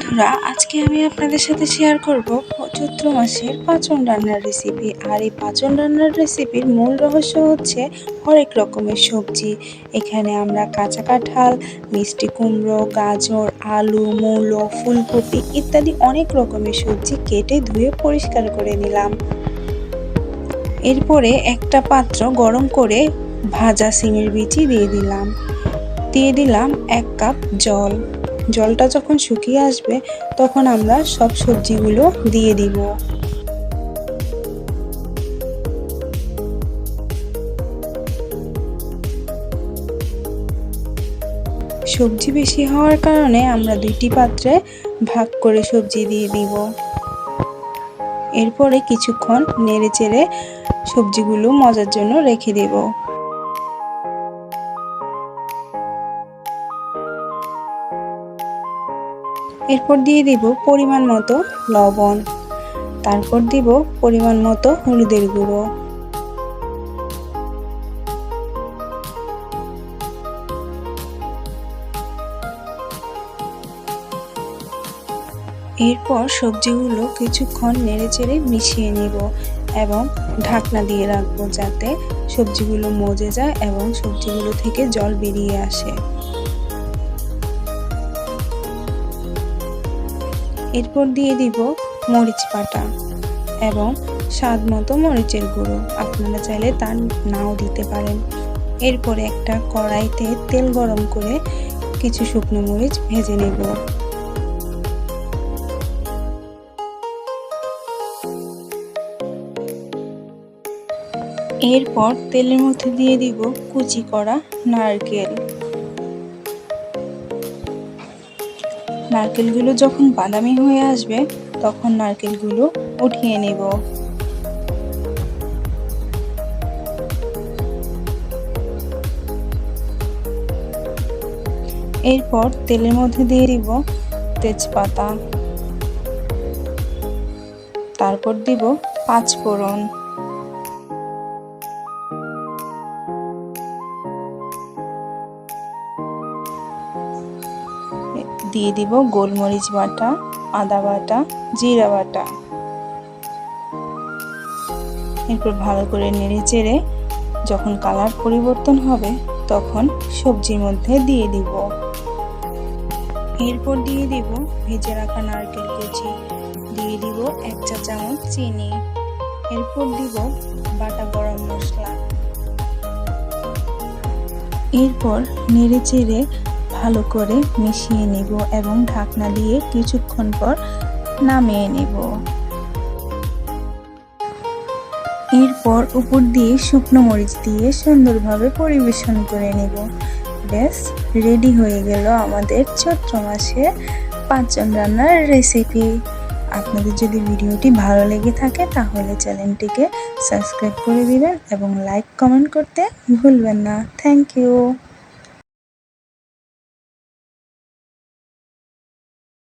বন্ধুরা, আজকে আমি আপনাদের সাথে শেয়ার করব চৈত্র মাসের পাঁচন রান্নার রেসিপি। আর এই পাঁচন রান্নার রেসিপির মূল রহস্য হচ্ছে হরেক রকমের সবজি। এখানে আমরা কাঁচা কাঁঠাল, মিষ্টি কুমড়ো, গাজর, আলু, মূলো, ফুলকপি ইত্যাদি অনেক রকমের সবজি কেটে ধুয়ে পরিষ্কার করে নিলাম। এরপরে একটা পাত্র গরম করে ভাজা সিমের বিচি দিয়ে দিলাম 1 কাপ জল। জলটা যখন শুকিয়ে আসবে তখন আমরা সব সবজিগুলো দিয়ে দিব। সবজি বেশি হওয়ার কারণে আমরা 2টি পাত্রে ভাগ করে সবজি দিয়ে দিব। এরপরে কিছুক্ষণ নেড়েচেড়ে সবজিগুলো মজার জন্য রেখে দেব। এরপর দিয়ে দিব পরিমাণ মতো লবণ, তারপর দিব পরিমাণ মতো হলুদের গুঁড়ো, এরপর সবজিগুলো কিছুক্ষণ নেড়েচেড়ে মিশিয়ে নিব এবং ঢাকনা দিয়ে রাখবো যাতে সবজিগুলো মজে যায় এবং সবজিগুলো থেকে জল বেরিয়ে আসে। এরপর দিয়ে দিব মরিচ বাটা এবং স্বাদ মতো মরিচের গুঁড়ো, আপনারা চাইলে তা নাও দিতে পারেন। এরপরে একটা কড়াইতে তেল গরম করে কিছু শুকনো মরিচ ভেজে নেব। এরপর তেলের মধ্যে দিয়ে দিব কুচি করা নারকেল। নারকেলগুলো যখন বাদামি হয়ে আসবে তখন নারকেলগুলো উঠিয়ে নেব। এরপর তেলের মধ্যে দিয়ে দিব তেজপাতা, তারপর দিব 5 ফোড়ন, দিয়ে দিব গোলমরিচ বাটা, আদা বাটা, জিরা বাটা। এরপর ভালো করে নেড়েচেড়ে যখন কালার পরিবর্তন হবে তখন সবজির মধ্যে দিয়ে দিব। এরপর দিয়ে দিব ভেজে রাখা নারকেল কুচি, দিয়ে দিব 1 চা চামচ চিনি, এরপর দিব বাটা গরম মশলা। এরপর নেড়েচেড়ে ভালো করে মিশিয়ে নেব এবং ঢাকনা দিয়ে কিছুক্ষণ পর নামিয়ে নেব। এরপর উপর দিয়ে শুকনো মরিচ দিয়ে সুন্দরভাবে পরিবেশন করে নেব। ব্যাস, রেডি হয়ে গেল আমাদের চৈত্র মাসে পাঁচন রান্নার রেসিপি। আপনাদের যদি ভিডিওটি ভালো লেগে থাকে তাহলে চ্যানেলটিকে সাবস্ক্রাইব করে দিবেন এবং লাইক কমেন্ট করতে ভুলবেন না। Thank you.